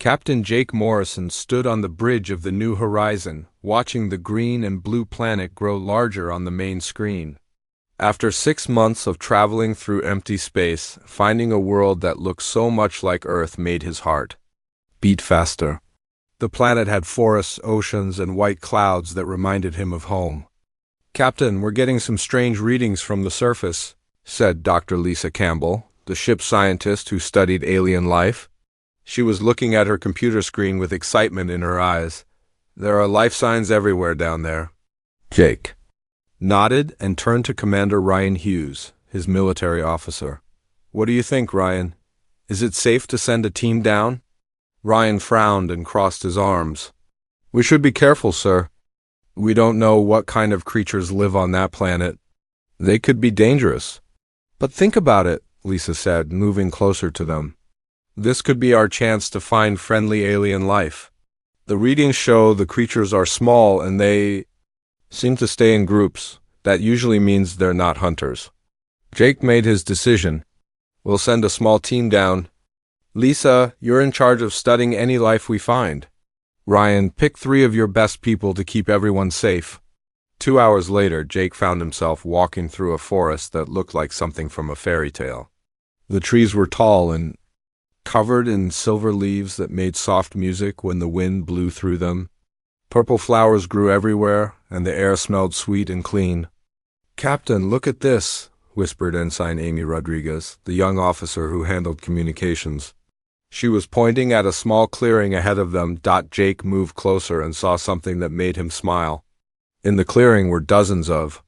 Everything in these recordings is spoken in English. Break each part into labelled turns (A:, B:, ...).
A: Captain Jake Morrison stood on the bridge of the New Horizon, watching the green and blue planet grow larger on the main screen. After 6 months of traveling through empty space, finding a world that looked so much like Earth made his heart beat faster. The planet had forests, oceans, and white clouds that reminded him of home. "Captain, we're getting some strange readings from the surface," said Dr. Lisa Campbell, the ship scientist who studied alien life. She was looking at her computer screen with excitement in her eyes. "There are life signs everywhere down there." Jake nodded and turned to Commander Ryan Hughes, his military officer. "What do you think, Ryan? Is it safe to send a team down?" Ryan frowned and crossed his arms. "We should be careful, sir. We don't know what kind of creatures live on that planet. They could be dangerous." "But think about it," Lisa said, moving closer to them. "This could be our chance to find friendly alien life. The readings show the creatures are small and they seem to stay in groups. That usually means they're not hunters." Jake made his decision. "We'll send a small team down. Lisa, you're in charge of studying any life we find. Ryan, pick 3 of your best people to keep everyone safe." 2 hours later, Jake found himself walking through a forest that looked like something from a fairy tale. The trees were tall and covered in silver leaves that made soft music when the wind blew through them. Purple flowers grew everywhere, and the air smelled sweet and clean. "Captain, look at this," whispered Ensign Amy Rodriguez, the young officer who handled communications. She was pointing at a small clearing ahead of them. Jake moved closer and saw something that made him smile. In the clearing were dozens of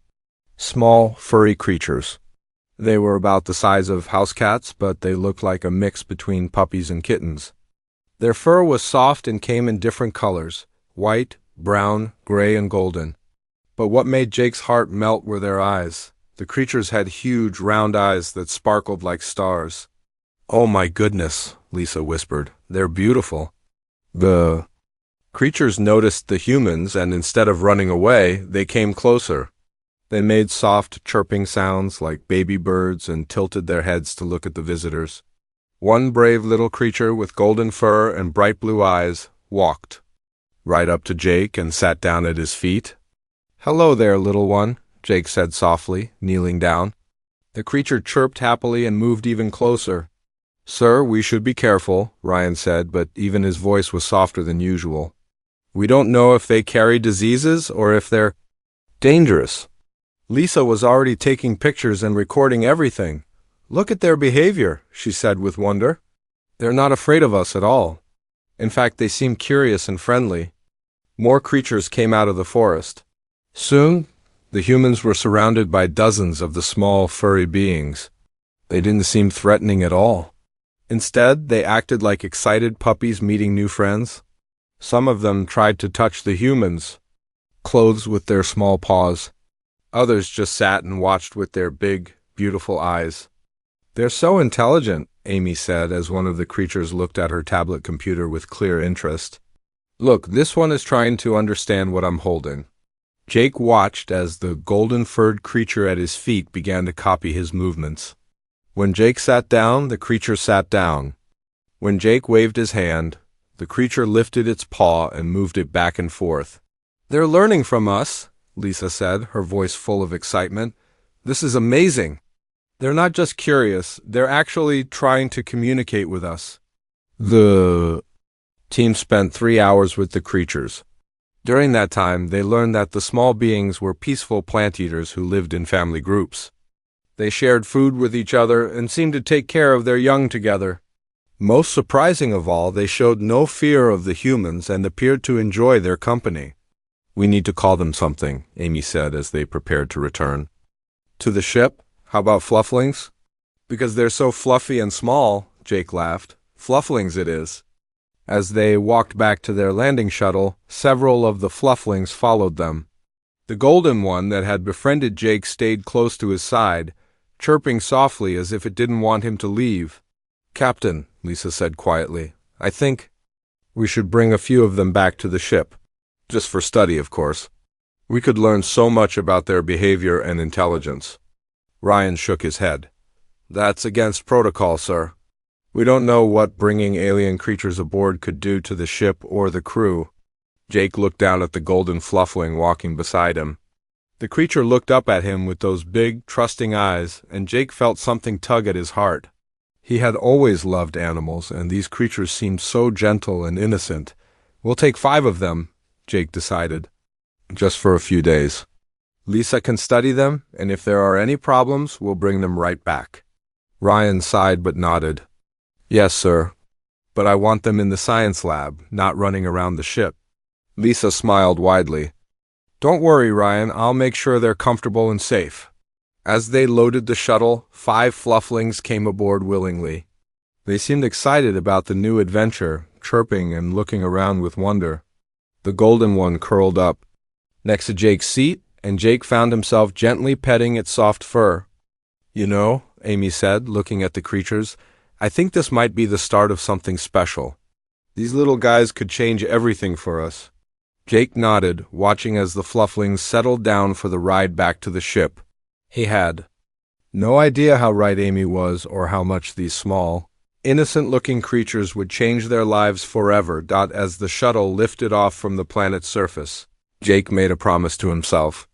A: small, furry creatures. They were about the size of house cats, but they looked like a mix between puppies and kittens. Their fur was soft and came in different colors: white, brown, gray, and golden. But what made Jake's heart melt were their eyes. The creatures had huge, round eyes that sparkled like stars. "Oh my goodness," Lisa whispered. "They're beautiful." The creatures noticed the humans, and instead of running away, they came closer. They made soft, chirping sounds like baby birds and tilted their heads to look at the visitors. One brave little creature with golden fur and bright blue eyes walked right up to Jake and sat down at his feet. "Hello there, little one," Jake said softly, kneeling down. The creature chirped happily and moved even closer. "Sir, we should be careful," Ryan said, but even his voice was softer than usual. "We don't know if they carry diseases or if they're dangerous." Lisa was already taking pictures and recording everything. "Look at their behavior," she said with wonder. "They're not afraid of us at all. In fact, they seem curious and friendly." More creatures came out of the forest. Soon, the humans were surrounded by dozens of the small, furry beings. They didn't seem threatening at all. Instead, they acted like excited puppies meeting new friends. Some of them tried to touch the humans' clothes with their small paws. Others just sat and watched with their big, beautiful eyes. "They're so intelligent," Amy said as one of the creatures looked at her tablet computer with clear interest. "Look, this one is trying to understand what I'm holding." Jake watched as the golden-furred creature at his feet began to copy his movements. When Jake sat down, the creature sat down. When Jake waved his hand, the creature lifted its paw and moved it back and forth. "They're learning from us," Lisa said, her voice full of excitement. "This is amazing. They're not just curious, they're actually trying to communicate with us." The team spent 3 hours with the creatures. During that time, they learned that the small beings were peaceful plant eaters who lived in family groups. They shared food with each other and seemed to take care of their young together. Most surprising of all, they showed no fear of the humans and appeared to enjoy their company. "We need to call them something," Amy said as they prepared to return. "To the ship? How about Flufflings?" "Because they're so fluffy and small," Jake laughed. "Flufflings it is." As they walked back to their landing shuttle, several of the Flufflings followed them. The golden one that had befriended Jake stayed close to his side, chirping softly as if it didn't want him to leave. "Captain," Lisa said quietly, "I think we should bring a few of them back to the ship. Just for study, of course. We could learn so much about their behavior and intelligence." Ryan shook his head. "That's against protocol, sir." We don't know what bringing alien creatures aboard could do to the ship or the crew. Jake looked down at the golden fluffling walking beside him. The creature looked up at him with those big, trusting eyes, and Jake felt something tug at his heart. He had always loved animals, and these creatures seemed so gentle and innocent. We'll take 5 of them, Jake decided. Just for a few days. Lisa can study them, and if there are any problems, we'll bring them right back. Ryan sighed but nodded. Yes, sir. But I want them in the science lab, not running around the ship. Lisa smiled widely. Don't worry, Ryan, I'll make sure they're comfortable and safe. As they loaded the shuttle, 5 flufflings came aboard willingly. They seemed excited about the new adventure, chirping and looking around with wonder. The golden one curled up next to Jake's seat, and Jake found himself gently petting its soft fur. You know, Amy said, looking at the creatures, I think this might be the start of something special. These little guys could change everything for us. Jake nodded, watching as the flufflings settled down for the ride back to the ship. He had no idea how right Amy was or how much these small, innocent-looking creatures would change their lives forever. As the shuttle lifted off from the planet's surface, Jake made a promise to himself.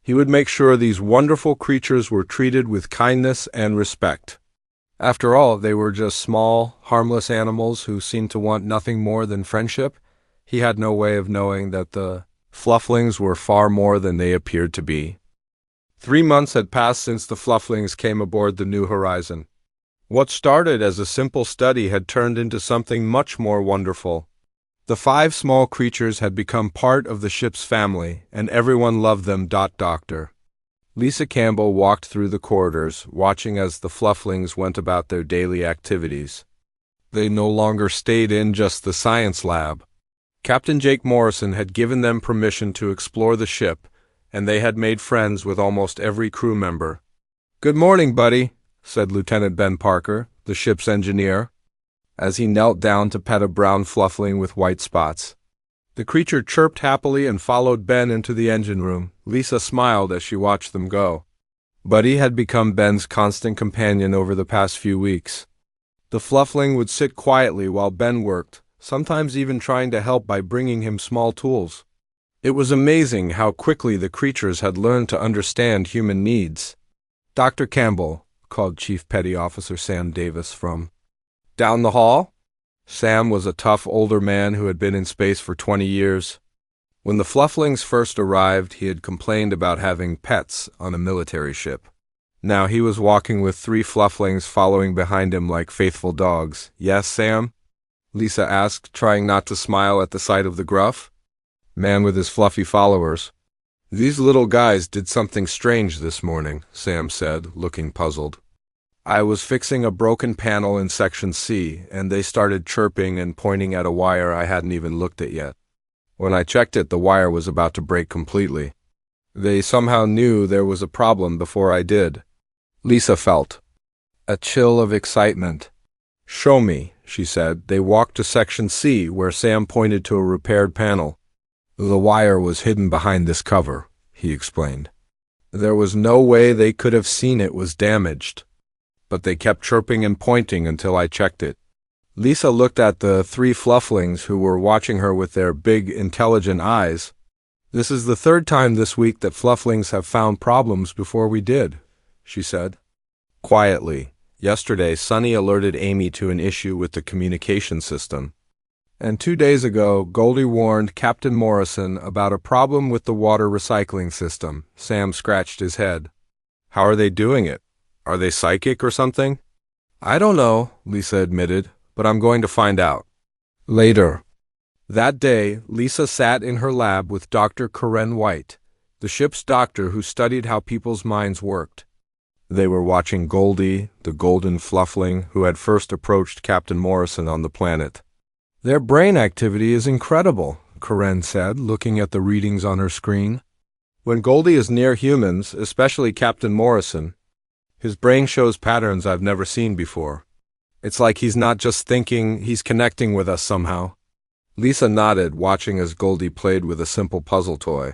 A: He would make sure these wonderful creatures were treated with kindness and respect. After all, they were just small, harmless animals who seemed to want nothing more than friendship. He had no way of knowing that the flufflings were far more than they appeared to be. 3 months had passed since the flufflings came aboard the New Horizon. What started as a simple study had turned into something much more wonderful. The 5 small creatures had become part of the ship's family, and everyone loved them. Doctor Lisa Campbell walked through the corridors, watching as the flufflings went about their daily activities. They no longer stayed in just the science lab. Captain Jake Morrison had given them permission to explore the ship, and they had made friends with almost every crew member. Good morning, buddy, said Lieutenant Ben Parker, the ship's engineer, as he knelt down to pet a brown fluffling with white spots. The creature chirped happily and followed Ben into the engine room. Lisa smiled as she watched them go. Buddy had become Ben's constant companion over the past few weeks. The fluffling would sit quietly while Ben worked, sometimes even trying to help by bringing him small tools. It was amazing how quickly the creatures had learned to understand human needs. Dr. Campbell, called Chief Petty Officer Sam Davis from down the hall. Sam was a tough older man who had been in space for 20 years. When the flufflings first arrived, he had complained about having pets on a military ship. Now he was walking with 3 flufflings following behind him like faithful dogs. Yes, Sam? Lisa asked, trying not to smile at the sight of the gruff man with his fluffy followers. These little guys did something strange this morning, Sam said, looking puzzled. I was fixing a broken panel in Section C, and they started chirping and pointing at a wire I hadn't even looked at yet. When I checked it, the wire was about to break completely. They somehow knew there was a problem before I did. Lisa felt a chill of excitement. Show me, she said. They walked to Section C, where Sam pointed to a repaired panel. The wire was hidden behind this cover, he explained. There was no way they could have seen it was damaged. But they kept chirping and pointing until I checked it. Lisa looked at the 3 flufflings who were watching her with their big, intelligent eyes. This is the 3rd time this week that flufflings have found problems before we did, she said. Quietly, yesterday Sunny alerted Amy to an issue with the communication system. And 2 days ago, Goldie warned Captain Morrison about a problem with the water recycling system. Sam scratched his head. How are they doing it? Are they psychic or something? I don't know, Lisa admitted, but I'm going to find out. Later. That day, Lisa sat in her lab with Dr. Karen White, the ship's doctor who studied how people's minds worked. They were watching Goldie, the golden fluffling who had first approached Captain Morrison on the planet. Their brain activity is incredible, Karen said, looking at the readings on her screen. When Goldie is near humans, especially Captain Morrison, his brain shows patterns I've never seen before. It's like he's not just thinking, he's connecting with us somehow. Lisa nodded, watching as Goldie played with a simple puzzle toy.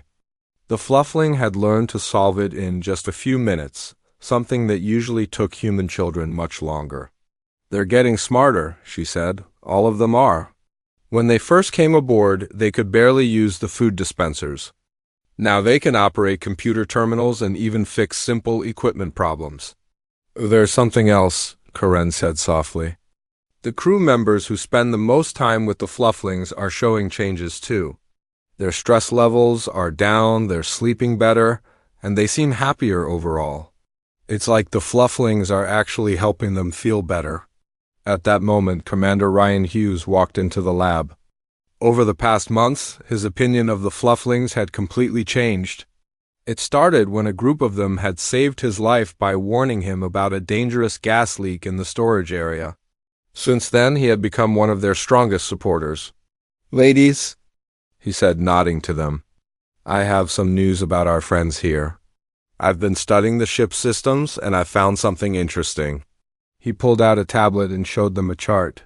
A: The fluffling had learned to solve it in just a few minutes, something that usually took human children much longer. They're getting smarter, she said. All of them are. When they first came aboard, they could barely use the food dispensers. Now they can operate computer terminals and even fix simple equipment problems. There's something else, Karen said softly. The crew members who spend the most time with the Flufflings are showing changes too. Their stress levels are down, they're sleeping better, and they seem happier overall. It's like the Flufflings are actually helping them feel better. At that moment, Commander Ryan Hughes walked into the lab. Over the past months, his opinion of the Flufflings had completely changed. It started when a group of them had saved his life by warning him about a dangerous gas leak in the storage area. Since then, he had become one of their strongest supporters. "Ladies," he said, nodding to them, "I have some news about our friends here. I've been studying the ship's systems, and I've found something interesting." He pulled out a tablet and showed them a chart.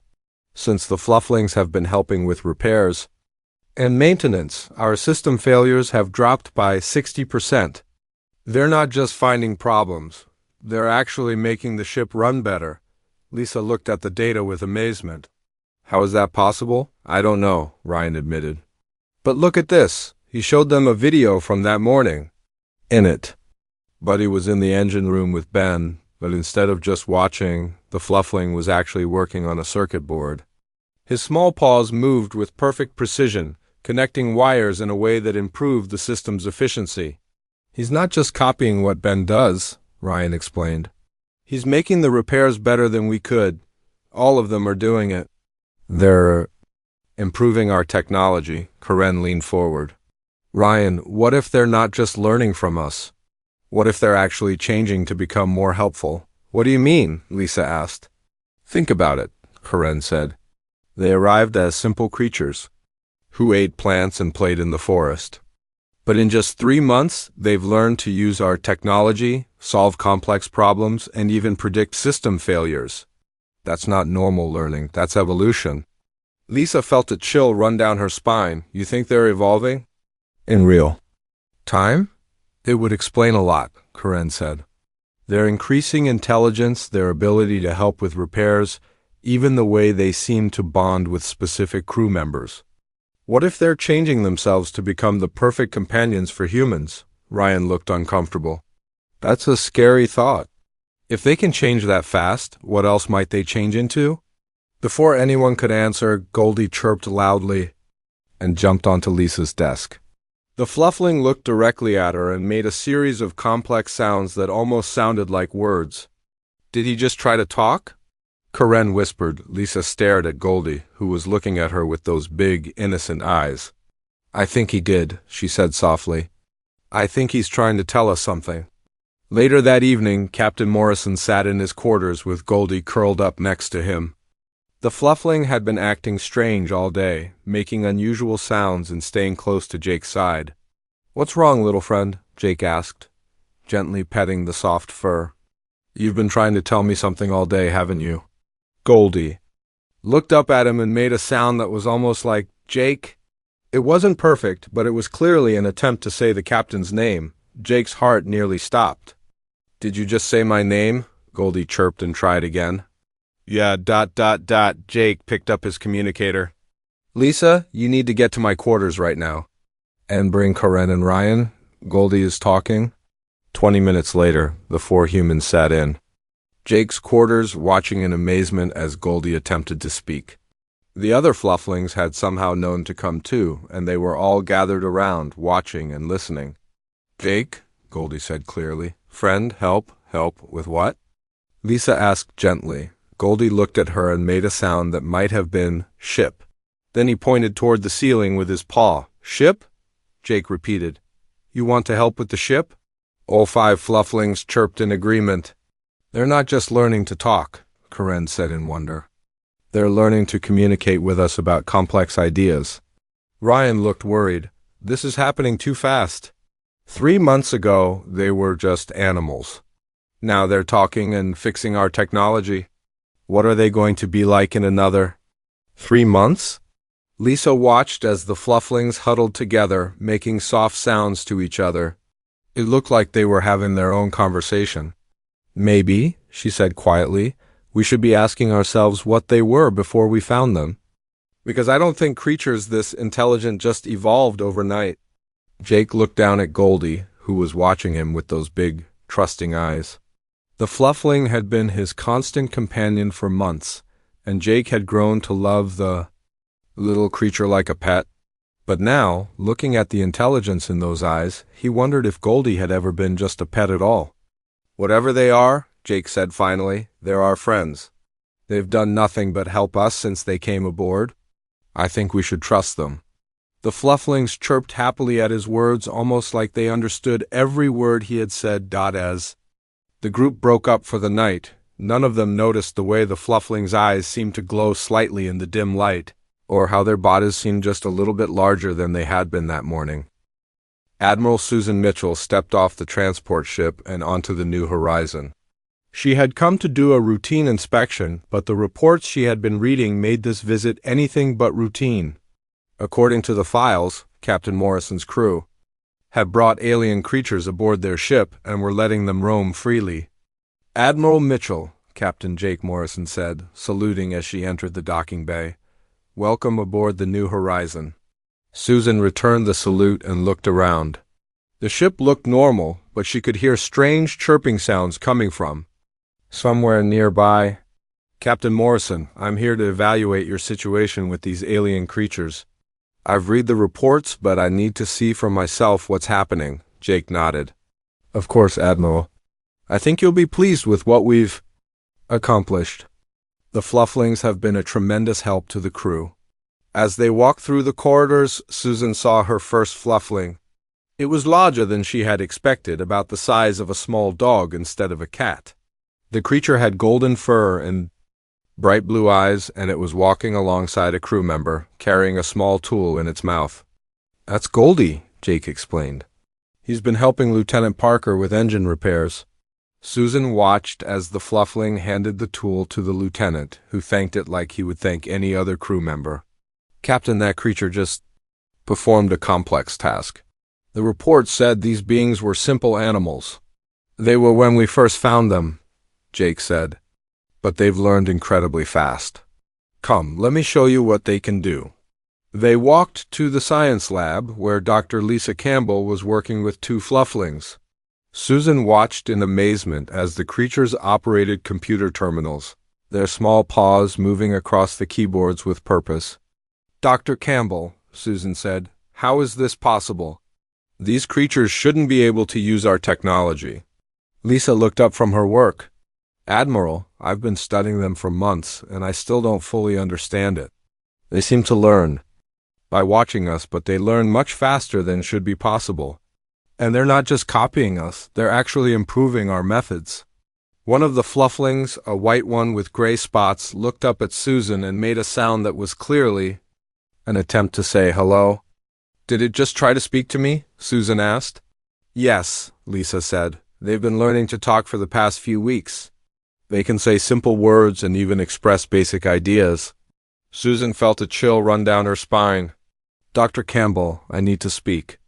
A: Since the Flufflings have been helping with repairs and maintenance, our system failures have dropped by 60%. They're not just finding problems, they're actually making the ship run better. Lisa looked at the data with amazement. "How is that possible?" "I don't know," Ryan admitted. "But look at this." He showed them a video from that morning. In it, Buddy was in the engine room with Ben, but instead of just watching, the Fluffling was actually working on a circuit board. His small paws moved with perfect precision, connecting wires in a way that improved the system's efficiency. "He's not just copying what Ben does," Ryan explained. "He's making the repairs better than we could. All of them are doing it." "They're improving our technology," Karen leaned forward. "Ryan, what if they're not just learning from us? What if they're actually changing to become more helpful?" "What do you mean?" Lisa asked. "Think about it," Karen said. "They arrived as simple creatures who ate plants and played in the forest. But in just 3 months, they've learned to use our technology, solve complex problems, and even predict system failures. That's not normal learning, that's evolution." Lisa felt a chill run down her spine. "You think they're evolving?" "In real time? It would explain a lot," Karen said. "Their increasing intelligence, their ability to help with repairs, even the way they seem to bond with specific crew members. What if they're changing themselves to become the perfect companions for humans?" Ryan looked uncomfortable. "That's a scary thought. If they can change that fast, what else might they change into?" Before anyone could answer, Goldie chirped loudly and jumped onto Lisa's desk. The Fluffling looked directly at her and made a series of complex sounds that almost sounded like words. "Did he just try to talk?" Karen whispered. Lisa stared at Goldie, who was looking at her with those big, innocent eyes. "I think he did," she said softly. "I think he's trying to tell us something." Later that evening, Captain Morrison sat in his quarters with Goldie curled up next to him. The Fluffling had been acting strange all day, making unusual sounds and staying close to Jake's side. "What's wrong, little friend?" Jake asked, gently petting the soft fur. "You've been trying to tell me something all day, haven't you?" Goldie looked up at him and made a sound that was almost like Jake. It wasn't perfect, but it was clearly an attempt to say the captain's name. Jake's heart nearly stopped. "Did you just say my name?" Goldie chirped and tried again. "Yeah, ... Jake picked up his communicator. "Lisa, you need to get to my quarters right now." "And bring Karen and Ryan? Goldie is talking." 20 minutes later, the 4 humans sat in Jake's quarters, watching in amazement as Goldie attempted to speak. The other Flufflings had somehow known to come too, and they were all gathered around, watching and listening. "Jake," Goldie said clearly. "Friend, help with what?" Lisa asked gently. Goldie looked at her and made a sound that might have been ship. Then he pointed toward the ceiling with his paw. "Ship?" Jake repeated. "You want to help with the ship?" All 5 Flufflings chirped in agreement. "They're not just learning to talk," Karen said in wonder. "They're learning to communicate with us about complex ideas." Ryan looked worried. "This is happening too fast." 3 months ago, they were just animals. Now they're talking and fixing our technology. What are they going to be like in another 3 months? Lisa watched as the Flufflings huddled together, making soft sounds to each other. It looked like they were having their own conversation. "Maybe," she said quietly, We should be asking ourselves what they were before we found them. Because I don't think creatures this intelligent just evolved overnight. Jake looked down at Goldie, who was watching him with those big, trusting eyes. The fluffling had been his constant companion for months, and Jake had grown to love the little creature like a pet. But now, looking at the intelligence in those eyes, he wondered if Goldie had ever been just a pet at all. Whatever they are, Jake said finally, they're our friends. They've done nothing but help us since they came aboard. I think we should trust them. The flufflings chirped happily at his words, almost like they understood every word he had said. As the group broke up for the night, none of them noticed the way the flufflings' eyes seemed to glow slightly in the dim light, or how their bodies seemed just a little bit larger than they had been that morning. Admiral Susan Mitchell stepped off the transport ship and onto the New Horizon. She had come to do a routine inspection, but the reports she had been reading made this visit anything but routine. According to the files, Captain Morrison's crew had brought alien creatures aboard their ship and were letting them roam freely. Admiral Mitchell, Captain Jake Morrison said, saluting as she entered the docking bay. Welcome aboard the New Horizon. Susan returned the salute and looked around. The ship looked normal, but she could hear strange chirping sounds coming from somewhere nearby. Captain Morrison, I'm here to evaluate your situation with these alien creatures. I've read the reports, but I need to see for myself what's happening, Jake nodded. Of course, Admiral. I think you'll be pleased with what we've accomplished. The flufflings have been a tremendous help to the crew. As they walked through the corridors, Susan saw her first fluffling. It was larger than she had expected, about the size of a small dog instead of a cat. The creature had golden fur and bright blue eyes, and it was walking alongside a crew member, carrying a small tool in its mouth. That's Goldie, Jake explained. He's been helping Lieutenant Parker with engine repairs. Susan watched as the fluffling handed the tool to the lieutenant, who thanked it like he would thank any other crew member. Captain, that creature just performed a complex task. The report said these beings were simple animals. They were when we first found them, Jake said. But they've learned incredibly fast. Come, let me show you what they can do. They walked to the science lab, where Dr. Lisa Campbell was working with two flufflings. Susan watched in amazement as the creatures operated computer terminals, their small paws moving across the keyboards with purpose. Dr. Campbell, Susan said, how is this possible? These creatures shouldn't be able to use our technology. Lisa looked up from her work. Admiral, I've been studying them for months, and I still don't fully understand it. They seem to learn by watching us, but they learn much faster than should be possible. And they're not just copying us, they're actually improving our methods. One of the flufflings, a white one with gray spots, looked up at Susan and made a sound that was clearly an attempt to say hello. Did it just try to speak to me? Susan asked. Yes, Lisa said. They've been learning to talk for the past few weeks. They can say simple words and even express basic ideas. Susan felt a chill run down her spine. Dr. Campbell, I need to speak.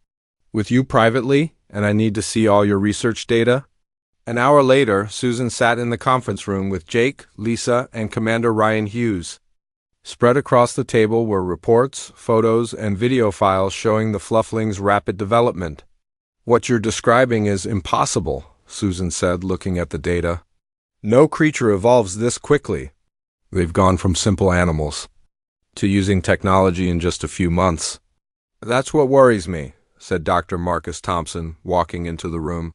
A: With you privately, and I need to see all your research data. An hour later, Susan sat in the conference room with Jake, Lisa, and Commander Ryan Hughes. Spread across the table were reports, photos, and video files showing the flufflings' rapid development. What you're describing is impossible, Susan said, looking at the data. No creature evolves this quickly. They've gone from simple animals to using technology in just a few months. That's what worries me, said Dr. Marcus Thompson, walking into the room.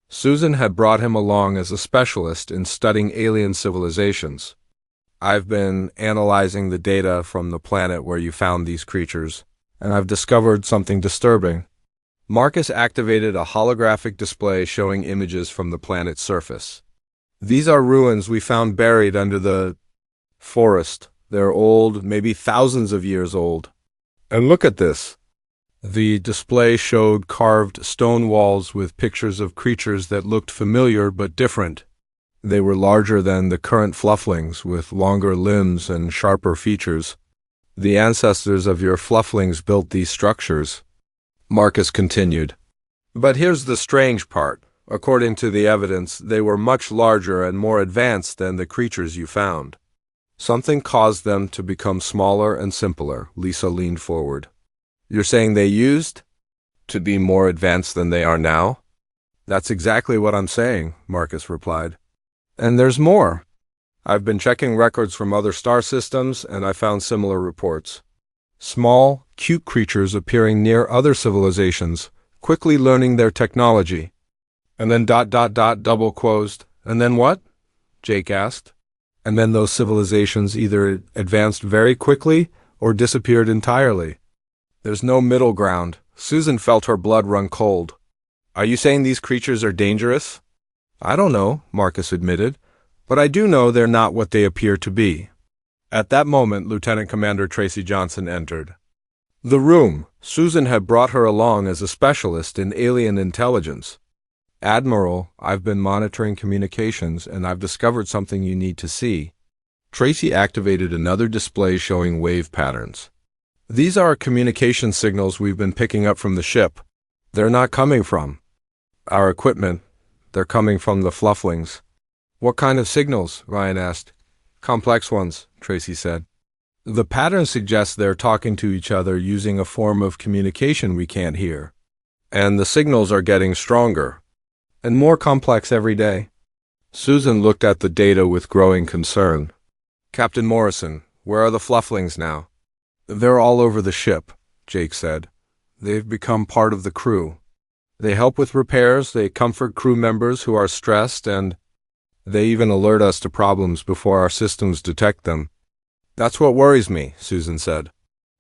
A: Susan had brought him along as a specialist in studying alien civilizations. I've been analyzing the data from the planet where you found these creatures, and I've discovered something disturbing. Marcus activated a holographic display showing images from the planet's surface. These are ruins we found buried under the forest. They're old, maybe thousands of years old. And look at this. The display showed carved stone walls with pictures of creatures that looked familiar but different. They were larger than the current flufflings, with longer limbs and sharper features. The ancestors of your flufflings built these structures. Marcus continued. But here's the strange part. According to the evidence, they were much larger and more advanced than the creatures you found. Something caused them to become smaller and simpler. Lisa leaned forward. You're saying they used to be more advanced than they are now? That's exactly what I'm saying, Marcus replied. And there's more. I've been checking records from other star systems, and I found similar reports. Small, cute creatures appearing near other civilizations, quickly learning their technology. And then ... double closed. And then what? Jake asked. And then those civilizations either advanced very quickly or disappeared entirely. There's no middle ground. Susan felt her blood run cold. Are you saying these creatures are dangerous? I don't know, Marcus admitted, but I do know they're not what they appear to be. At that moment, Lieutenant Commander Tracy Johnson entered the room. Susan had brought her along as a specialist in alien intelligence. Admiral, I've been monitoring communications, and I've discovered something you need to see. Tracy activated another display showing wave patterns. These are communication signals we've been picking up from the ship. They're not coming from our equipment. They're coming from the Flufflings. What kind of signals? Ryan asked. Complex ones, Tracy said. The pattern suggests they're talking to each other using a form of communication we can't hear. And the signals are getting stronger and more complex every day. Susan looked at the data with growing concern. Captain Morrison, where are the Flufflings now? They're all over the ship, Jake said. They've become part of the crew. They help with repairs, they comfort crew members who are stressed, and they even alert us to problems before our systems detect them. That's what worries me, Susan said.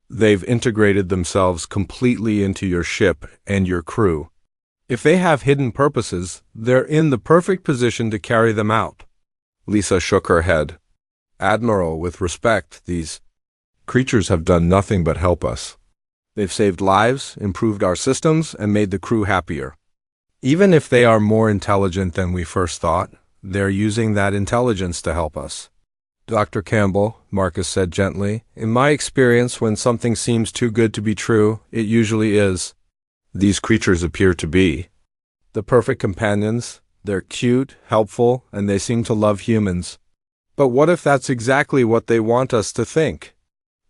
A: They've integrated themselves completely into your ship and your crew. If they have hidden purposes, they're in the perfect position to carry them out. Lisa shook her head. Admiral, with respect, these creatures have done nothing but help us. They've saved lives, improved our systems, and made the crew happier. Even if they are more intelligent than we first thought, they're using that intelligence to help us. Dr. Campbell, Marcus said gently, in my experience, when something seems too good to be true, it usually is. These creatures appear to be the perfect companions. They're cute, helpful, and they seem to love humans. But what if that's exactly what they want us to think?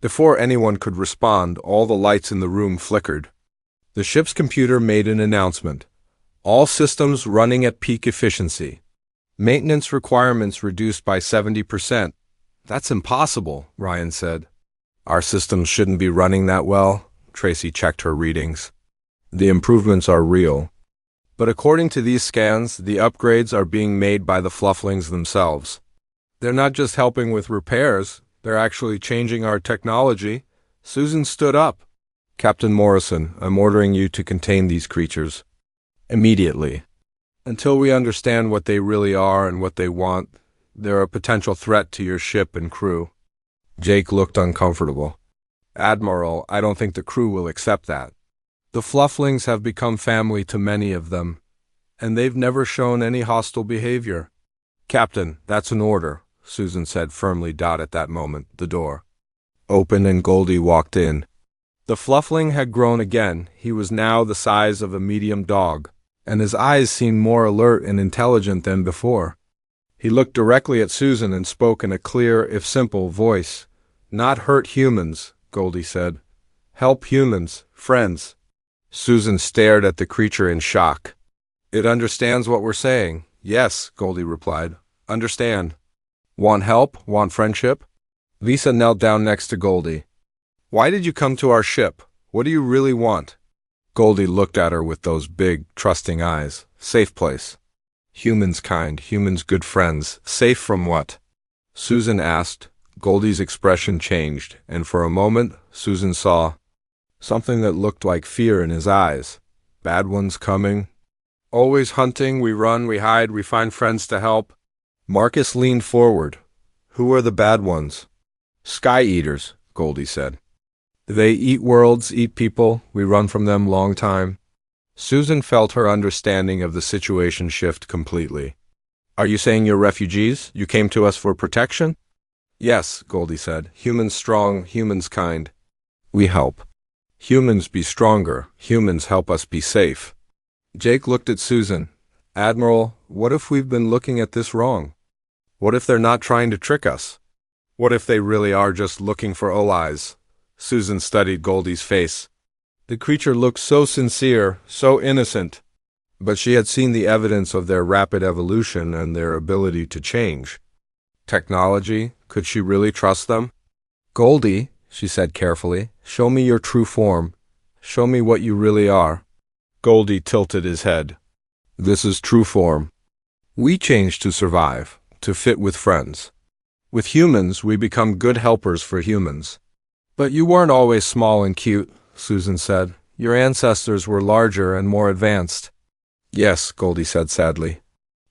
A: Before anyone could respond, all the lights in the room flickered. The ship's computer made an announcement. All systems running at peak efficiency. Maintenance requirements reduced by 70%. That's impossible, Ryan said. Our systems shouldn't be running that well. Tracy checked her readings. The improvements are real. But according to these scans, the upgrades are being made by the Flufflings themselves. They're not just helping with repairs, they're actually changing our technology. Susan stood up. Captain Morrison, I'm ordering you to contain these creatures. Immediately. Until we understand what they really are and what they want, they're a potential threat to your ship and crew. Jake looked uncomfortable. Admiral, I don't think the crew will accept that. The Flufflings have become family to many of them, and they've never shown any hostile behavior. Captain, that's an order, Susan said firmly. At that moment, the door opened and Goldie walked in. The Fluffling had grown again. He was now the size of a medium dog, and his eyes seemed more alert and intelligent than before. He looked directly at Susan and spoke in a clear, if simple, voice. Not hurt humans, Goldie said. Help humans, friends. Susan stared at the creature in shock. It understands what we're saying. Yes, Goldie replied. Understand. Want help? Want friendship? Lisa knelt down next to Goldie. Why did you come to our ship? What do you really want? Goldie looked at her with those big, trusting eyes. Safe place. Humans kind, humans good friends. Safe from what? Susan asked. Goldie's expression changed, and for a moment, Susan saw something that looked like fear in his eyes. Bad ones coming. Always hunting, we run, we hide, we find friends to help. Marcus leaned forward. Who are the bad ones? Sky Eaters, Goldie said. They eat worlds, eat people. We run from them long time. Susan felt her understanding of the situation shift completely. Are you saying you're refugees? You came to us for protection? Yes, Goldie said. Humans strong, humans kind. We help. Humans be stronger. Humans help us be safe. Jake looked at Susan. Admiral, what if we've been looking at this wrong? What if they're not trying to trick us? What if they really are just looking for allies? Susan studied Goldie's face. The creature looked so sincere, so innocent. But she had seen the evidence of their rapid evolution and their ability to change. Technology, could she really trust them? Goldie, she said carefully, show me your true form. Show me what you really are. Goldie tilted his head. This is true form. We change to survive, to fit with friends. With humans, we become good helpers for humans. But you weren't always small and cute, Susan said. Your ancestors were larger and more advanced. Yes, Goldie said sadly.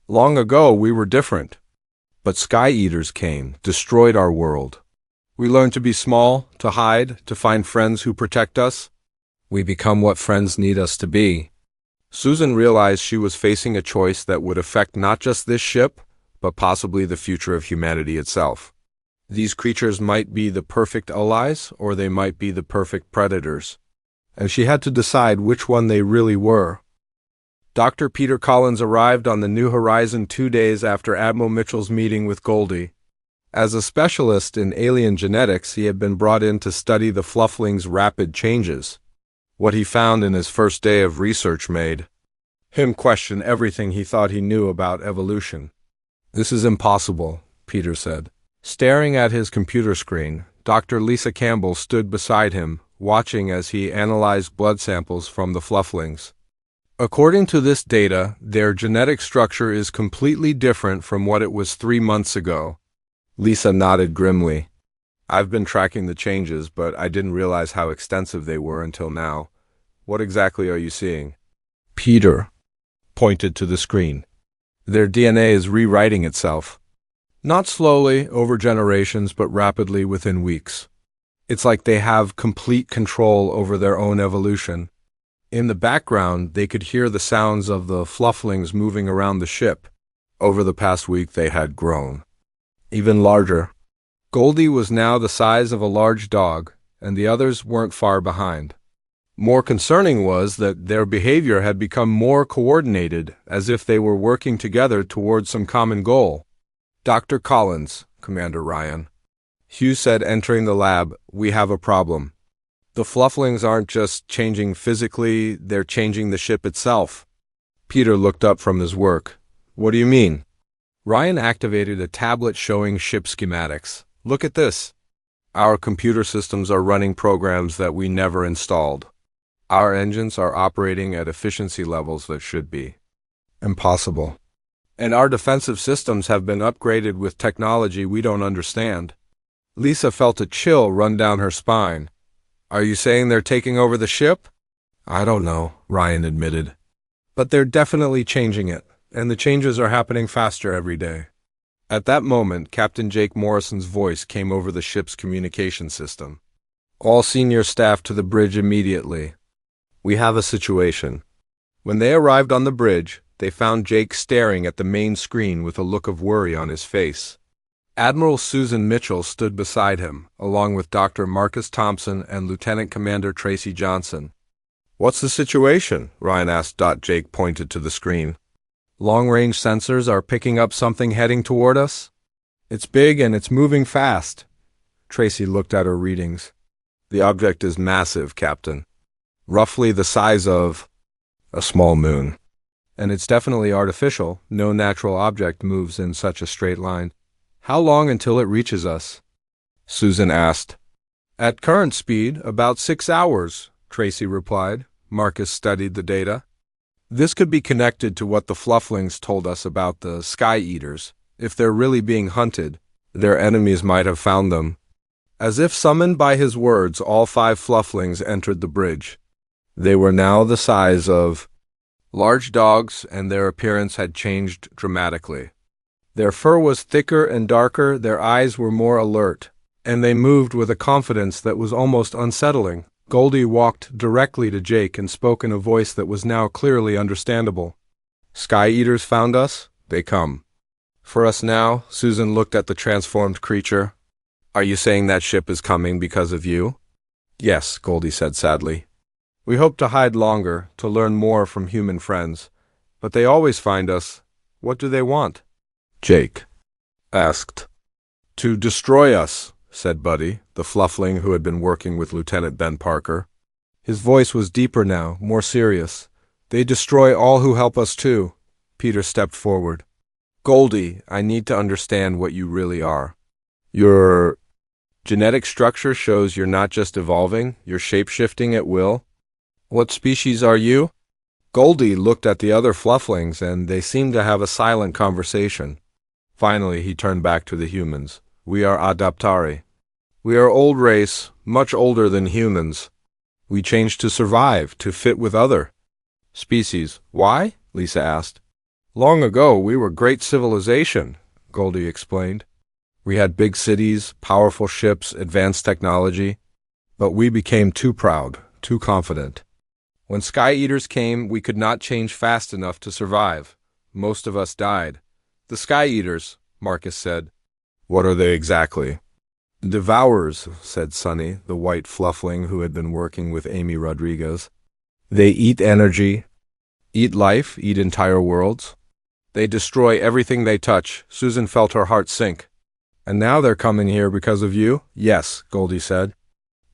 A: Long ago, we were different. But Sky Eaters came, destroyed our world. We learned to be small, to hide, to find friends who protect us. We become what friends need us to be. Susan realized she was facing a choice that would affect not just this ship, but possibly the future of humanity itself. These creatures might be the perfect allies, or they might be the perfect predators. And she had to decide which one they really were. Dr. Peter Collins arrived on the New Horizon 2 days after Admiral Mitchell's meeting with Goldie. As a specialist in alien genetics, he had been brought in to study the Flufflings' rapid changes. What he found in his first day of research made him question everything he thought he knew about evolution. This is impossible, Peter said. Staring at his computer screen, Dr. Lisa Campbell stood beside him, watching as he analyzed blood samples from the Flufflings. According to this data, their genetic structure is completely different from what it was 3 months ago. Lisa nodded grimly. I've been tracking the changes, but I didn't realize how extensive they were until now. What exactly are you seeing? Peter pointed to the screen. Their DNA is rewriting itself. Not slowly, over generations, but rapidly within weeks. It's like they have complete control over their own evolution. In the background, they could hear the sounds of the Flufflings moving around the ship. Over the past week, they had grown. Even larger. Goldie was now the size of a large dog, and the others weren't far behind. More concerning was that their behavior had become more coordinated, as if they were working together towards some common goal. Dr. Collins, Commander Ryan. Hugh said, entering the lab, we have a problem. The Flufflings aren't just changing physically, they're changing the ship itself. Peter looked up from his work. What do you mean? Ryan activated a tablet showing ship schematics. Look at this. Our computer systems are running programs that we never installed. Our engines are operating at efficiency levels that should be impossible. And our defensive systems have been upgraded with technology we don't understand. Lisa felt a chill run down her spine. Are you saying they're taking over the ship? I don't know, Ryan admitted. But they're definitely changing it, and the changes are happening faster every day. At that moment, Captain Jake Morrison's voice came over the ship's communication system. All senior staff to the bridge immediately. We have a situation. When they arrived on the bridge, they found Jake staring at the main screen with a look of worry on his face. Admiral Susan Mitchell stood beside him, along with Dr. Marcus Thompson and Lieutenant Commander Tracy Johnson. What's the situation? Ryan asked. Jake pointed to the screen. Long-range sensors are picking up something heading toward us. It's big and it's moving fast. Tracy looked at her readings. The object is massive, Captain. Roughly the size of a small moon. And it's definitely artificial. No natural object moves in such a straight line. How long until it reaches us? Susan asked. At current speed, about 6 hours, Tracy replied. Marcus studied the data. This could be connected to what the Flufflings told us about the Sky Eaters. If they're really being hunted, their enemies might have found them. As if summoned by his words, all 5 Flufflings entered the bridge. They were now the size of large dogs, and their appearance had changed dramatically. Their fur was thicker and darker, their eyes were more alert, and they moved with a confidence that was almost unsettling. Goldie walked directly to Jake and spoke in a voice that was now clearly understandable. Sky Eaters found us? They come. For us now? Susan looked at the transformed creature. Are you saying that ship is coming because of you? Yes, Goldie said sadly. We hope to hide longer, to learn more from human friends. But they always find us. What do they want? Jake asked. To destroy us, said Buddy, the fluffling who had been working with Lieutenant Ben Parker. His voice was deeper now, more serious. They destroy all who help us too. Peter stepped forward. Goldie, I need to understand what you really are. Your genetic structure shows you're not just evolving, you're shape-shifting at will. What species are you? Goldie looked at the other flufflings, and they seemed to have a silent conversation. Finally, he turned back to the humans. We are Adaptari. We are old race, much older than humans. We changed to survive, to fit with other species. Why? Lisa asked. Long ago, we were great civilization, Goldie explained. We had big cities, powerful ships, advanced technology. But we became too proud, too confident. When Sky Eaters came, we could not change fast enough to survive. Most of us died. The Sky Eaters, Marcus said. What are they exactly? Devourers, said Sonny, the white fluffling who had been working with Amy Rodriguez. They eat energy, eat life, eat entire worlds. They destroy everything they touch. Susan felt her heart sink. And now they're coming here because of you? Yes, Goldie said.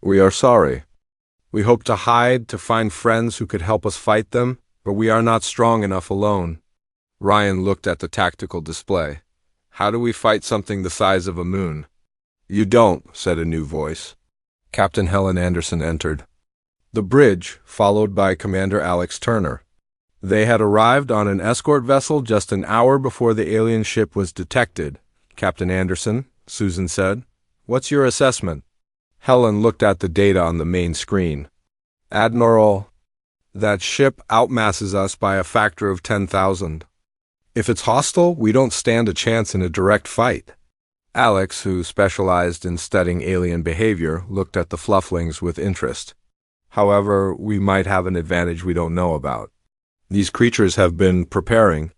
A: We are sorry. We hope to hide, to find friends who could help us fight them, but we are not strong enough alone. Ryan looked at the tactical display. How do we fight something the size of a moon? You don't, said a new voice. Captain Helen Anderson entered the bridge, followed by Commander Alex Turner. They had arrived on an escort vessel just an hour before the alien ship was detected. Captain Anderson, Susan said, what's your assessment? Helen looked at the data on the main screen. Admiral, that ship outmasses us by a factor of 10,000. If it's hostile, we don't stand a chance in a direct fight. Alex, who specialized in studying alien behavior, looked at the flufflings with interest. However, we might have an advantage we don't know about. These creatures have been preparing.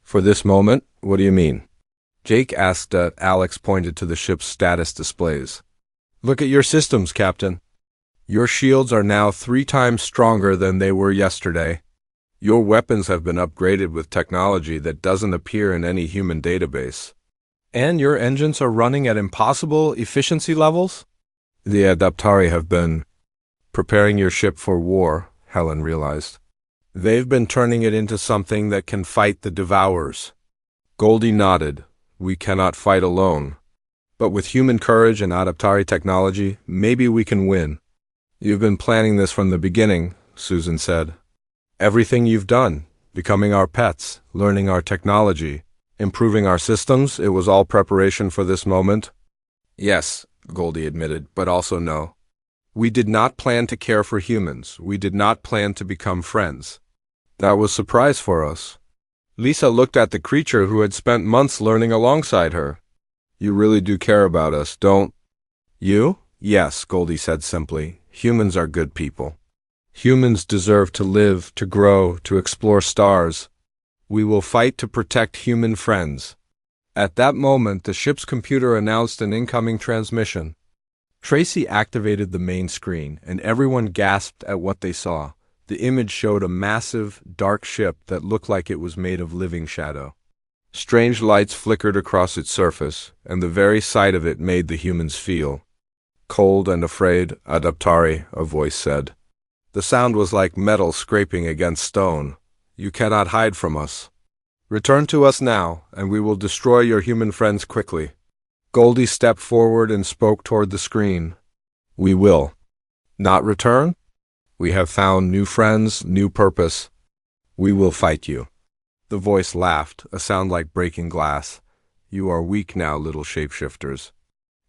A: For this moment? What do you mean? Jake asked. Alex pointed to the ship's status displays. Look at your systems, Captain. Your shields are now 3 times stronger than they were yesterday. Your weapons have been upgraded with technology that doesn't appear in any human database. And your engines are running at impossible efficiency levels? The Adaptari have been preparing your ship for war, Helen realized. They've been turning it into something that can fight the Devourers. Goldie nodded. We cannot fight alone. But with human courage and Adaptari technology, maybe we can win. You've been planning this from the beginning, Susan said. Everything you've done, becoming our pets, learning our technology, improving our systems, it was all preparation for this moment? Yes, Goldie admitted, but also no. We did not plan to care for humans. We did not plan to become friends. That was a surprise for us. Lisa looked at the creature who had spent months learning alongside her. You really do care about us, don't you? Yes, Goldie said simply. Humans are good people. Humans deserve to live, to grow, to explore stars. We will fight to protect human friends. At that moment, the ship's computer announced an incoming transmission. Tracy activated the main screen, and everyone gasped at what they saw. The image showed a massive, dark ship that looked like it was made of living shadow. Strange lights flickered across its surface, and the very sight of it made the humans feel cold and afraid. Adaptari, a voice said. The sound was like metal scraping against stone. You cannot hide from us. Return to us now, and we will destroy your human friends quickly. Goldie stepped forward and spoke toward the screen. We will. Not return? We have found new friends, new purpose. We will fight you. The voice laughed, a sound like breaking glass. You are weak now, little shapeshifters.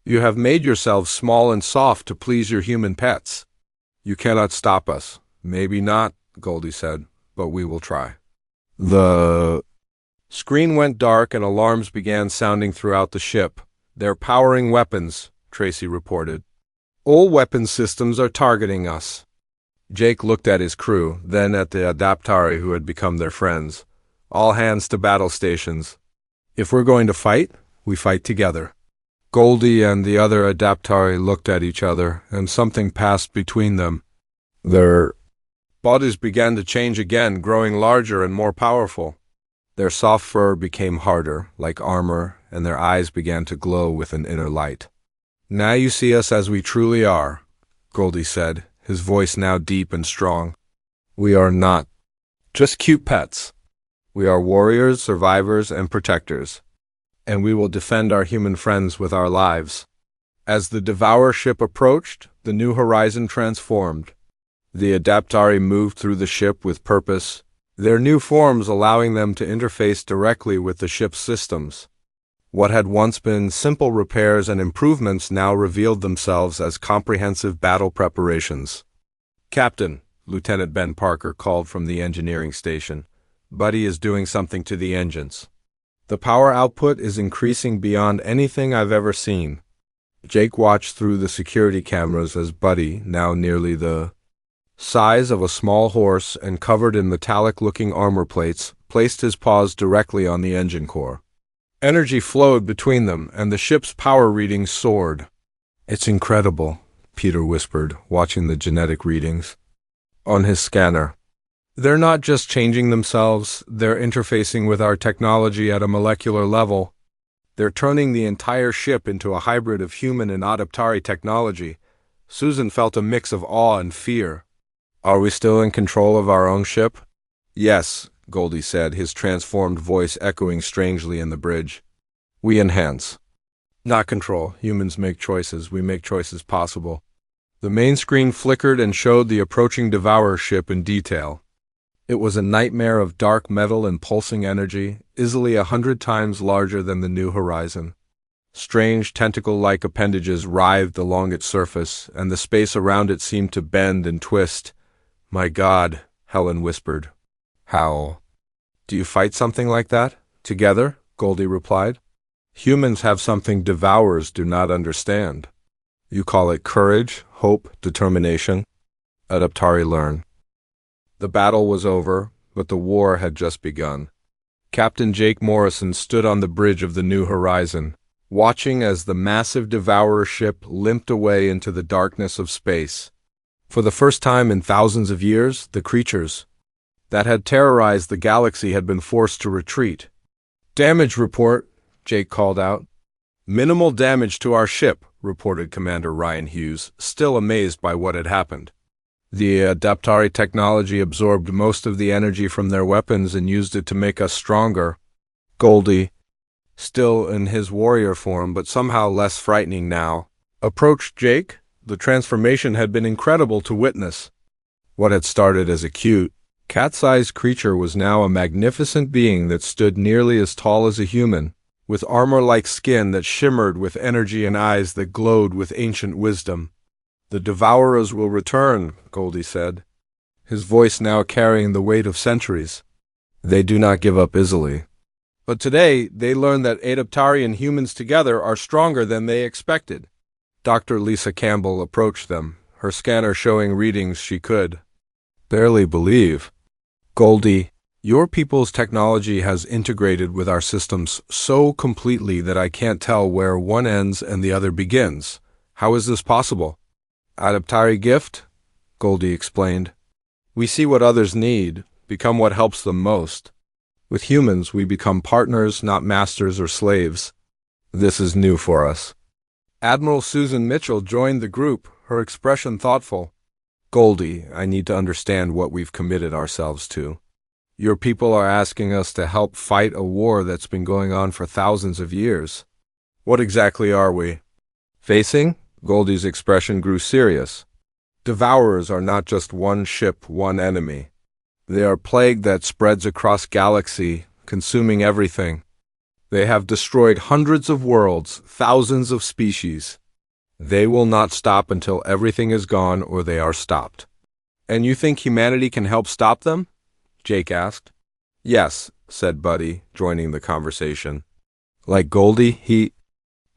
A: You have made yourselves small and soft to please your human pets. You cannot stop us. Maybe not, Goldie said, but we will try. The screen went dark and alarms began sounding throughout the ship. They're powering weapons, Tracy reported. All weapon systems are targeting us. Jake looked at his crew, then at the Adaptari who had become their friends. All hands to battle stations. If we're going to fight, we fight together. Goldie and the other Adaptari looked at each other, and something passed between them. Their Bodies began to change again, growing larger and more powerful. Their soft fur became harder, like armor, and their eyes began to glow with an inner light. "Now you see us as we truly are," Goldie said, his voice now deep and strong. "We are not just cute pets. We are warriors, survivors, and protectors. And we will defend our human friends with our lives." As the Devourer ship approached, the New Horizon transformed. The Adaptari moved through the ship with purpose, their new forms allowing them to interface directly with the ship's systems. What had once been simple repairs and improvements now revealed themselves as comprehensive battle preparations. "Captain," Lieutenant Ben Parker called from the engineering station, "Buddy is doing something to the engines. The power output is increasing beyond anything I've ever seen." Jake watched through the security cameras as Buddy, now nearly the size of a small horse and covered in metallic-looking armor plates, placed his paws directly on the engine core. Energy flowed between them, and the ship's power readings soared. "It's incredible," Peter whispered, watching the genetic readings on his scanner. "They're not just changing themselves, they're interfacing with our technology at a molecular level. They're turning the entire ship into a hybrid of human and Adaptari technology." Susan felt a mix of awe and fear. "Are we still in control of our own ship?" "Yes," Goldie said, his transformed voice echoing strangely in the bridge. "We enhance, not control. Humans make choices. We make choices possible." The main screen flickered and showed the approaching Devourer ship in detail. It was a nightmare of dark metal and pulsing energy, easily 100 times larger than the New Horizon. Strange tentacle-like appendages writhed along its surface, and the space around it seemed to bend and twist. "My God," Helen whispered. "How do you fight something like that? Together?" Goldie replied. "Humans have something Devourers do not understand. You call it courage, hope, determination. Adaptari learn." The battle was over, but the war had just begun. Captain Jake Morrison stood on the bridge of the New Horizon, watching as the massive Devourer ship limped away into the darkness of space. For the first time in thousands of years, the creatures that had terrorized the galaxy had been forced to retreat. "Damage report," Jake called out. "Minimal damage to our ship," reported Commander Ryan Hughes, still amazed by what had happened. "The Adaptari technology absorbed most of the energy from their weapons and used it to make us stronger." Goldie, still in his warrior form but somehow less frightening now, approached Jake. The transformation had been incredible to witness. What had started as a cute, cat-sized creature was now a magnificent being that stood nearly as tall as a human, with armor-like skin that shimmered with energy and eyes that glowed with ancient wisdom. "The Devourers will return," Goldie said, his voice now carrying the weight of centuries. "They do not give up easily. But today, they learned that Adaptari and humans together are stronger than they expected." Dr. Lisa Campbell approached them, her scanner showing readings she could barely believe. "Goldie, your people's technology has integrated with our systems so completely that I can't tell where one ends and the other begins. How is this possible?" "Adaptari gift," Goldie explained. "We see what others need, become what helps them most. With humans, we become partners, not masters or slaves. This is new for us." Admiral Susan Mitchell joined the group, her expression thoughtful. "Goldie, I need to understand what we've committed ourselves to. Your people are asking us to help fight a war that's been going on for thousands of years. What exactly are we facing?" Goldie's expression grew serious. "Devourers are not just one ship, one enemy. They are plague that spreads across galaxy, consuming everything. They have destroyed hundreds of worlds, thousands of species. They will not stop until everything is gone or they are stopped." "And you think humanity can help stop them?" Jake asked. "Yes," said Buddy, joining the conversation. Like Goldie, he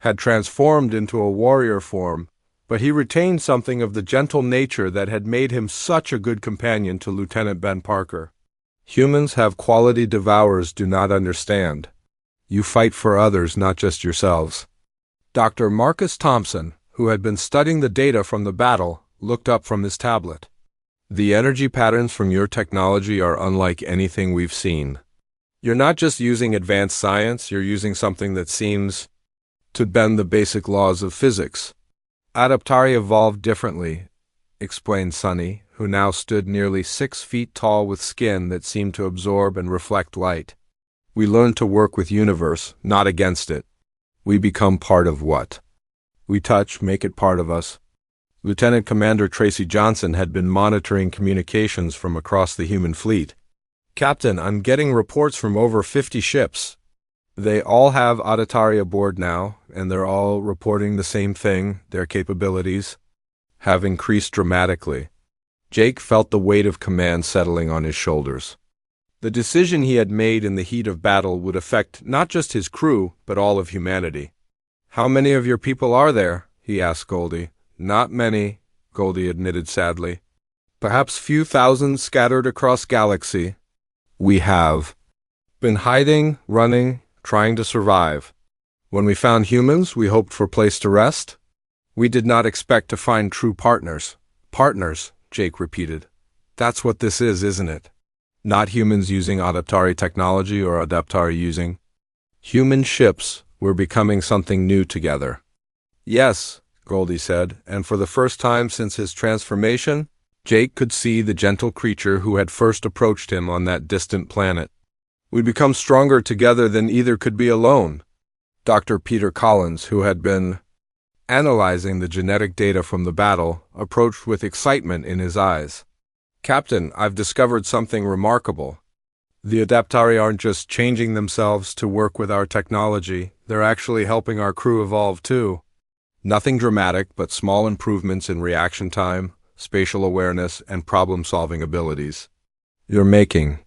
A: had transformed into a warrior form, but he retained something of the gentle nature that had made him such a good companion to Lieutenant Ben Parker. "Humans have quality Devourers do not understand. You fight for others, not just yourselves." Dr. Marcus Thompson, who had been studying the data from the battle, looked up from his tablet. The energy patterns from your technology are unlike anything we've seen. You're not just using advanced science, you're using something that seems to bend the basic laws of physics. Adaptari evolved differently, explained Sunny, who now stood nearly 6 feet tall with skin that seemed to absorb and reflect light. We learn to work with universe, not against it. We become part of what we touch, make it part of us. Lieutenant Commander Tracy Johnson had been monitoring communications from across the human fleet. Captain, I'm getting reports from over 50 ships. They all have Adatari aboard now, and they're all reporting the same thing. Their capabilities have increased dramatically. Jake felt the weight of command settling on his shoulders. The decision he had made in the heat of battle would affect not just his crew, but all of humanity. How many of your people are there? He asked Goldie. Not many, Goldie admitted sadly. Perhaps few thousand scattered across galaxy. We have been hiding, running, trying to survive. When we found humans, we hoped for a place to rest. We did not expect to find true partners. Partners, Jake repeated. That's what this is, isn't it? Not humans using Adaptari technology or Adaptari using human ships. We're becoming something new together. Yes, Goldie said, and for the first time since his transformation, Jake could see the gentle creature who had first approached him on that distant planet. We'd become stronger together than either could be alone. Dr. Peter Collins, who had been analyzing the genetic data from the battle, approached with excitement in his eyes. Captain, I've discovered something remarkable. The Adaptari aren't just changing themselves to work with our technology, they're actually helping our crew evolve too. Nothing dramatic, but small improvements in reaction time, spatial awareness, and problem-solving abilities. You're making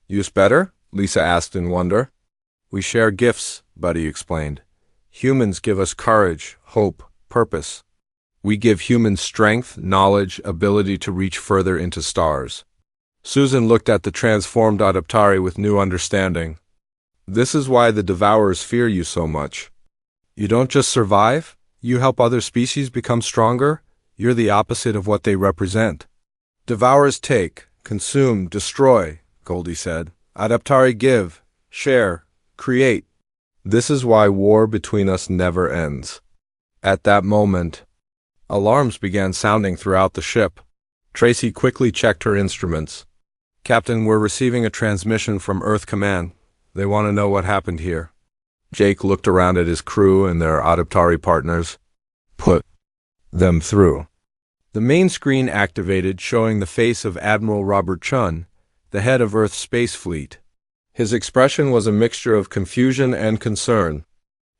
A: use better? Lisa asked in wonder. We share gifts, Buddy explained. Humans give us courage, hope, purpose. We give humans strength, knowledge, ability to reach further into stars. Susan looked at the transformed Adaptari with new understanding. This is why the Devourers fear you so much. You don't just survive, you help other species become stronger. You're the opposite of what they represent. Devourers take, consume, destroy, Goldie said. Adaptari give, share, create. This is why war between us never ends. At that moment, alarms began sounding throughout the ship. Tracy quickly checked her instruments. Captain, we're receiving a transmission from Earth Command. They want to know what happened here. Jake looked around at his crew and their Adaptari partners. Put them through. The main screen activated, showing the face of Admiral Robert Chun, the head of Earth's space fleet. His expression was a mixture of confusion and concern.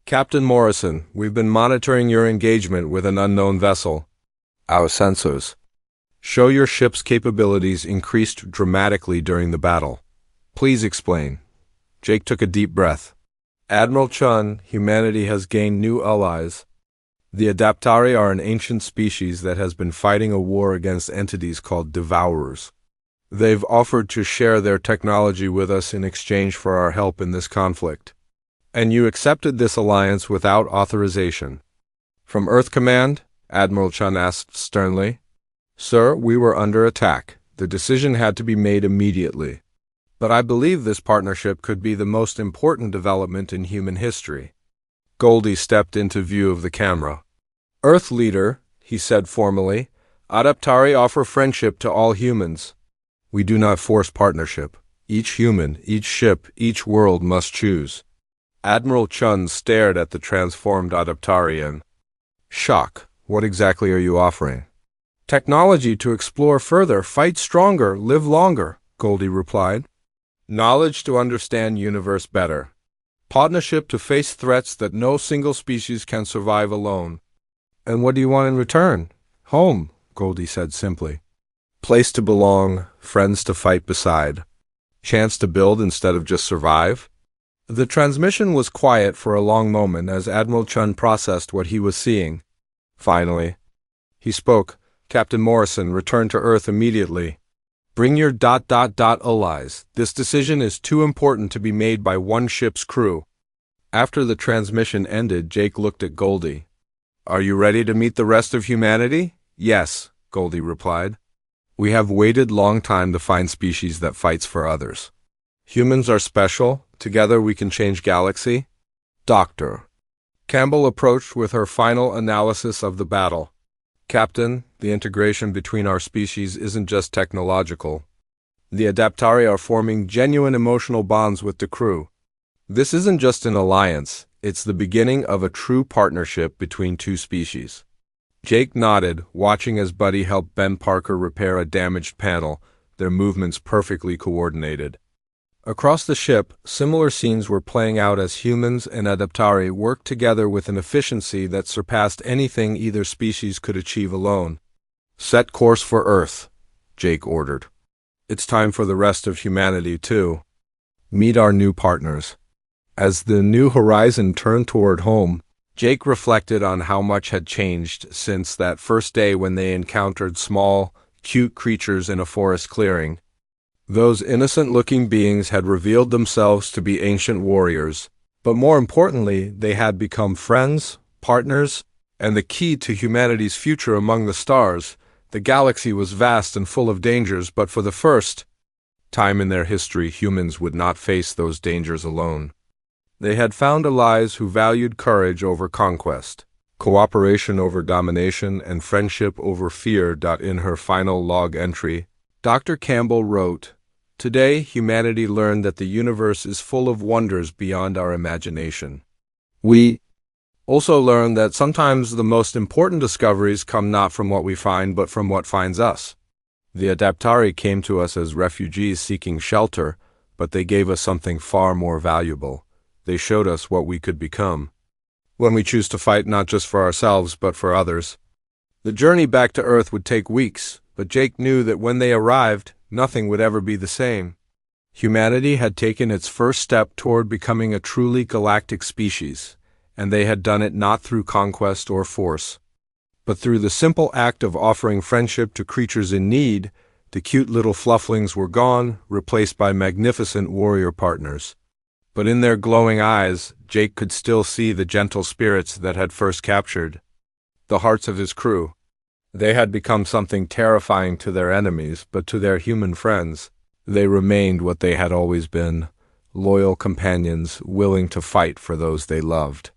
A: Captain Morrison, we've been monitoring your engagement with an unknown vessel. Our sensors show your ship's capabilities increased dramatically during the battle. Please explain. Jake took a deep breath. Admiral Chun, humanity has gained new allies. The Adaptari are an ancient species that has been fighting a war against entities called Devourers. They've offered to share their technology with us in exchange for our help in this conflict. And you accepted this alliance without authorization. From Earth Command? Admiral Chun asked sternly. Sir, we were under attack. The decision had to be made immediately. But I believe this partnership could be the most important development in human history. Goldie stepped into view of the camera. Earth Leader, he said formally, Adaptari offer friendship to all humans. We do not force partnership. Each human, each ship, each world must choose. Admiral Chun stared at the transformed Adaptari in shock. What exactly are you offering? Technology to explore further, fight stronger, live longer, Goldie replied. Knowledge to understand universe better. Partnership to face threats that no single species can survive alone. And what do you want in return? Home, Goldie said simply. Place to belong, friends to fight beside. Chance to build instead of just survive. The transmission was quiet for a long moment as Admiral Chun processed what he was seeing. Finally, he spoke. Captain Morrison, return to Earth immediately. Bring your ... allies. This decision is too important to be made by one ship's crew. After the transmission ended, Jake looked at Goldie. Are you ready to meet the rest of humanity? Yes, Goldie replied. We have waited long time to find species that fights for others. Humans are special. Together we can change galaxy. Dr. Campbell approached with her final analysis of the battle. Captain, the integration between our species isn't just technological. The Adaptari are forming genuine emotional bonds with the crew. This isn't just an alliance, it's the beginning of a true partnership between two species. Jake nodded, watching as Buddy helped Ben Parker repair a damaged panel, their movements perfectly coordinated. Across the ship, similar scenes were playing out as humans and Adaptari worked together with an efficiency that surpassed anything either species could achieve alone. Set course for Earth, Jake ordered. It's time for the rest of humanity, too. Meet our new partners. As the New Horizon turned toward home, Jake reflected on how much had changed since that first day when they encountered small, cute creatures in a forest clearing. Those innocent-looking beings had revealed themselves to be ancient warriors, but more importantly, they had become friends, partners, and the key to humanity's future among the stars. The galaxy was vast and full of dangers, but for the first time in their history, humans would not face those dangers alone. They had found allies who valued courage over conquest, cooperation over domination, and friendship over fear. In her final log entry, Dr. Campbell wrote, "Today, humanity learned that the universe is full of wonders beyond our imagination. We also learned that sometimes the most important discoveries come not from what we find, but from what finds us. The Adaptari came to us as refugees seeking shelter, but they gave us something far more valuable. They showed us what we could become when we choose to fight not just for ourselves, but for others." The journey back to Earth would take weeks, but Jake knew that when they arrived, nothing would ever be the same. Humanity had taken its first step toward becoming a truly galactic species, and they had done it not through conquest or force, but through the simple act of offering friendship to creatures in need. The cute little flufflings were gone, replaced by magnificent warrior partners. But in their glowing eyes, Jake could still see the gentle spirits that had first captured the hearts of his crew. They had become something terrifying to their enemies, but to their human friends, they remained what they had always been, loyal companions willing to fight for those they loved.